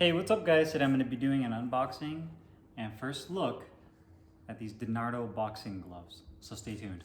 Hey, what's up guys? Today I'm going to be doing an unboxing and first look at these Dinardo boxing gloves. So stay tuned.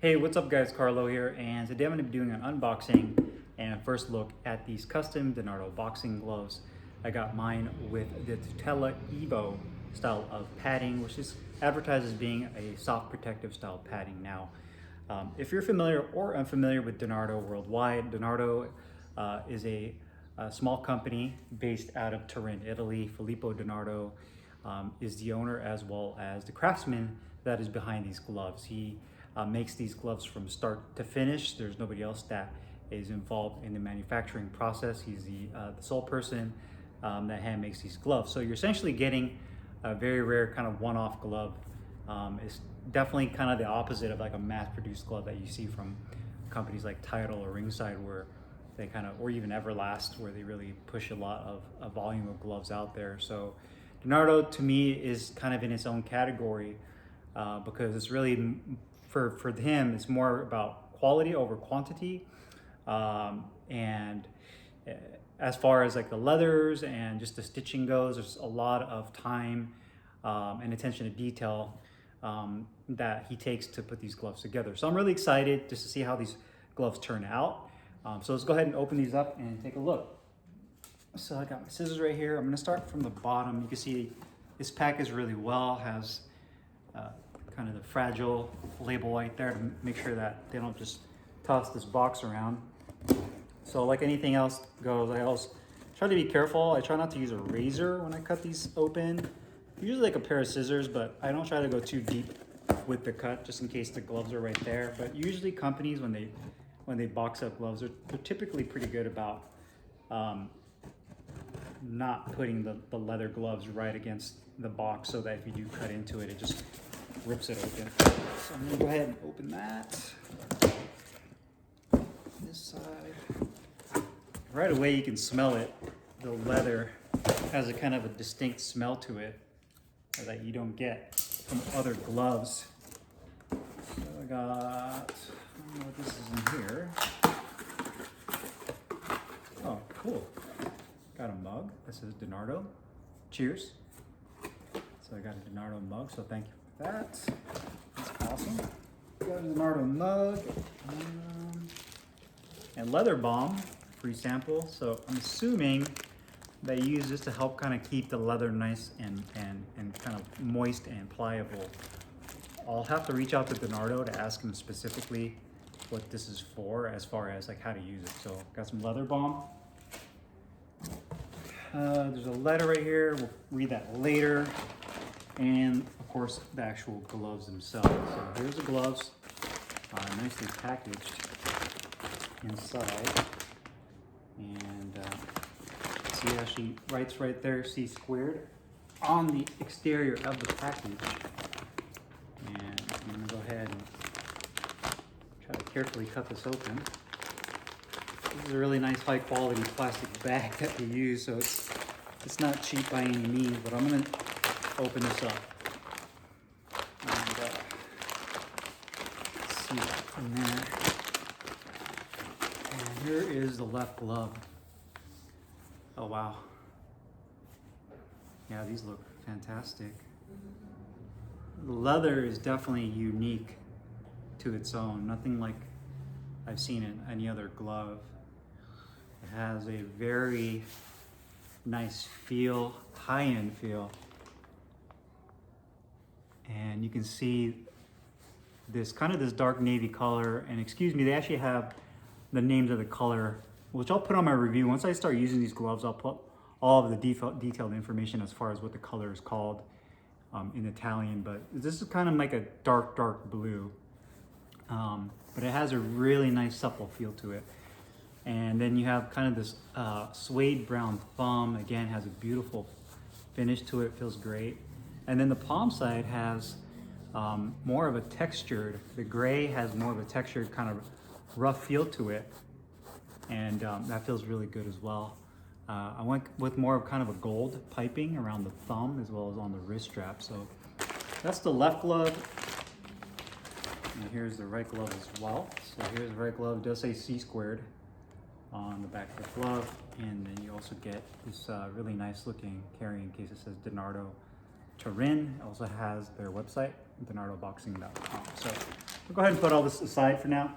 Hey, what's up guys? Carlo here, and today I'm going to be doing an unboxing and first look at these custom Dinardo boxing gloves. I got mine with the Tutela Evo style of padding, which is advertised as being a soft protective style padding. Now, if you're familiar or unfamiliar with Dinardo worldwide, Dinardo is a small company based out of Turin, Italy. Filippo Dinardo is the owner as well as the craftsman that is behind these gloves. He makes these gloves from start to finish. There's nobody else that is involved in the manufacturing process. He's the sole person that hand makes these gloves. So you're essentially getting a very rare kind of one-off glove. It's definitely kind of the opposite of like a mass-produced glove that you see from companies like Tutela or Ringside, where they kind of, or even Everlast, where they really push a lot of a volume of gloves out there. So Dinardo to me is kind of in its own category because it's really, for him, it's more about quality over quantity. And as far as like the leathers and just the stitching goes, there's a lot of time and attention to detail that he takes to put these gloves together. So I'm really excited just to see how these gloves turn out. So let's go ahead and open these up and take a look. So I got my scissors right here. I'm gonna start from the bottom. You can see this package really well, has kind of the fragile label right there to make sure that they don't just toss this box around. So like anything else goes, I always try to be careful. I try not to use a razor when I cut these open. Usually like a pair of scissors, but I don't try to go too deep with the cut just in case the gloves are right there. But usually companies, when they box up gloves, they're typically pretty good about not putting the leather gloves right against the box, so that if you do cut into it, it just rips it open. So I'm gonna go ahead and open that. This side. Right away you can smell it. The leather has a kind of a distinct smell to it that you don't get from other gloves. So I don't know what this is in here. Oh, cool. Got a mug. This is Dinardo. Cheers. So I got a Dinardo mug, so thank you for that. That's awesome. Got a Dinardo mug. And leather balm, free sample. So I'm assuming they use this to help kind of keep the leather nice and kind of moist and pliable. I'll have to reach out to Dinardo to ask him specifically what this is for, as far as like how to use it. So got some leather balm. There's a letter right here. We'll read that later. And of course, the actual gloves themselves. So here's the gloves, nicely packaged inside. And see, it actually writes right there, C squared, on the exterior of the package. And I'm gonna go ahead and try to carefully cut this open. This is a really nice high quality plastic bag that we use, so it's not cheap by any means, but I'm gonna open this up. And let's see what's in there. And here is the left glove. Oh wow. Yeah, these look fantastic. The leather is definitely unique to its own. Nothing like I've seen in any other glove. It has a very nice feel, high-end feel. And you can see this kind of this dark navy color. And excuse me, they actually have the names of the color, which I'll put on my review. Once I start using these gloves, I'll put all of the detailed information as far as what the color is called in Italian. But this is kind of like a dark blue. But it has a really nice supple feel to it. And then you have kind of this suede brown thumb. Again, has a beautiful finish to it, feels great. And then the palm side has more of a textured, the gray has more of a textured kind of rough feel to it. And that feels really good as well. I went with more of kind of a gold piping around the thumb as well as on the wrist strap. So that's the left glove. And here's the right glove as well. So here's the right glove. It does say C squared on the back of the glove. And then you also get this really nice looking carrying case. It says Dinardo Turin. It also has their website, dinardoboxing.com. So we'll go ahead and put all this aside for now.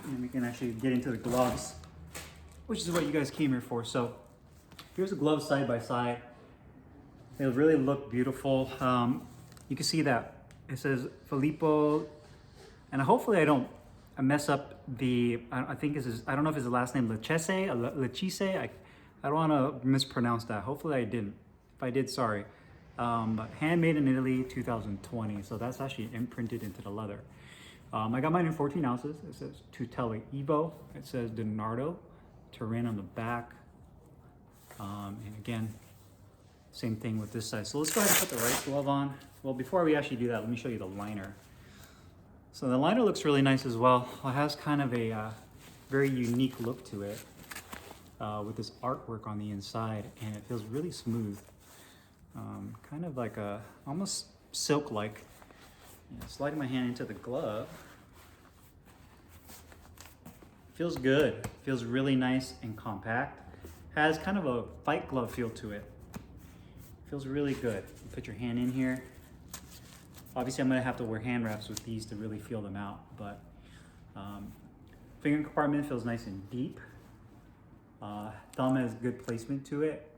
And we can actually get into the gloves, which is what you guys came here for. So here's the gloves side by side. They really look beautiful. You can see that it says Filippo, and hopefully I don't mess up the, I think this is, I don't know if it's the last name, Lechese, Lechise. I don't want to mispronounce that. Hopefully I didn't. If I did, sorry. But handmade in Italy, 2020. So that's actually imprinted into the leather. I got mine in 14 ounces. It says Tutela Evo. It says Dinardo Turin on the back. And again, same thing with this side. So let's go ahead and put the right glove on. Well, before we actually do that, let me show you the liner. So the liner looks really nice as well. It has kind of a very unique look to it with this artwork on the inside, and it feels really smooth. Kind of like a, almost silk-like. Sliding my hand into the glove. Feels good. Feels really nice and compact. Has kind of a fight glove feel to it. Feels really good. You put your hand in here. Obviously I'm gonna have to wear hand wraps with these to really feel them out, but finger compartment feels nice and deep. Thumb has good placement to it.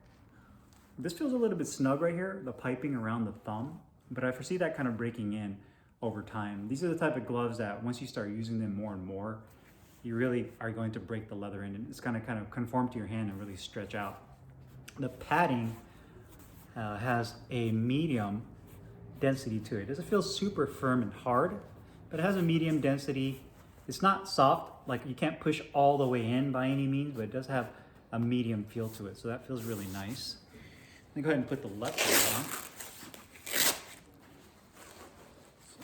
This feels a little bit snug right here, the piping around the thumb, but I foresee that kind of breaking in over time. These are the type of gloves that once you start using them more and more, you really are going to break the leather in, and it's gonna kind of conform to your hand and really stretch out. The padding has a medium density to it. It doesn't feel super firm and hard, but it has a medium density. It's not soft, like you can't push all the way in by any means, but it does have a medium feel to it, so that feels really nice. Let me go ahead and put the left glove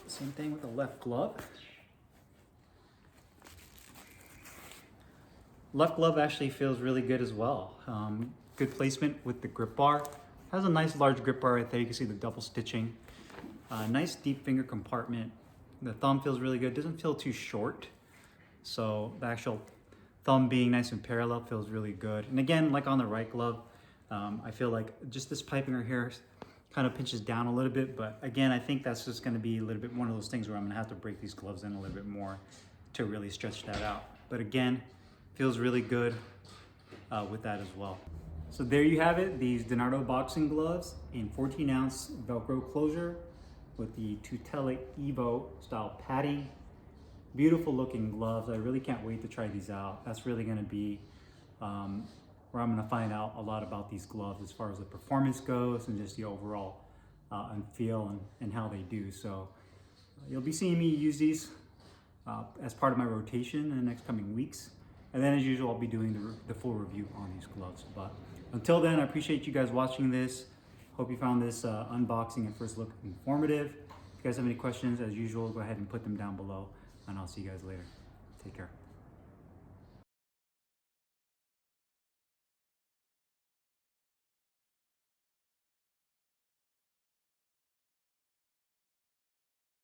on. Same thing with the left glove. Left glove actually feels really good as well. Good placement with the grip bar. Has a nice large grip bar right there. You can see the double stitching. Nice deep finger compartment. The thumb feels really good. Doesn't feel too short. So the actual thumb being nice and parallel feels really good. And again, like on the right glove, I feel like just this piping right here kind of pinches down a little bit. But again, I think that's just going to be a little bit one of those things where I'm going to have to break these gloves in a little bit more to really stretch that out. But again, feels really good with that as well. So there you have it, these Dinardo boxing gloves in 14 ounce Velcro closure with the Tutela Evo style padding. Beautiful looking gloves. I really can't wait to try these out. That's really gonna be where I'm gonna find out a lot about these gloves as far as the performance goes and just the overall feel and how they do. So you'll be seeing me use these as part of my rotation in the next coming weeks. And then as usual, I'll be doing the full review on these gloves. But until then, I appreciate you guys watching this. Hope you found this unboxing and first look informative. If you guys have any questions, as usual, go ahead and put them down below, and I'll see you guys later. Take care.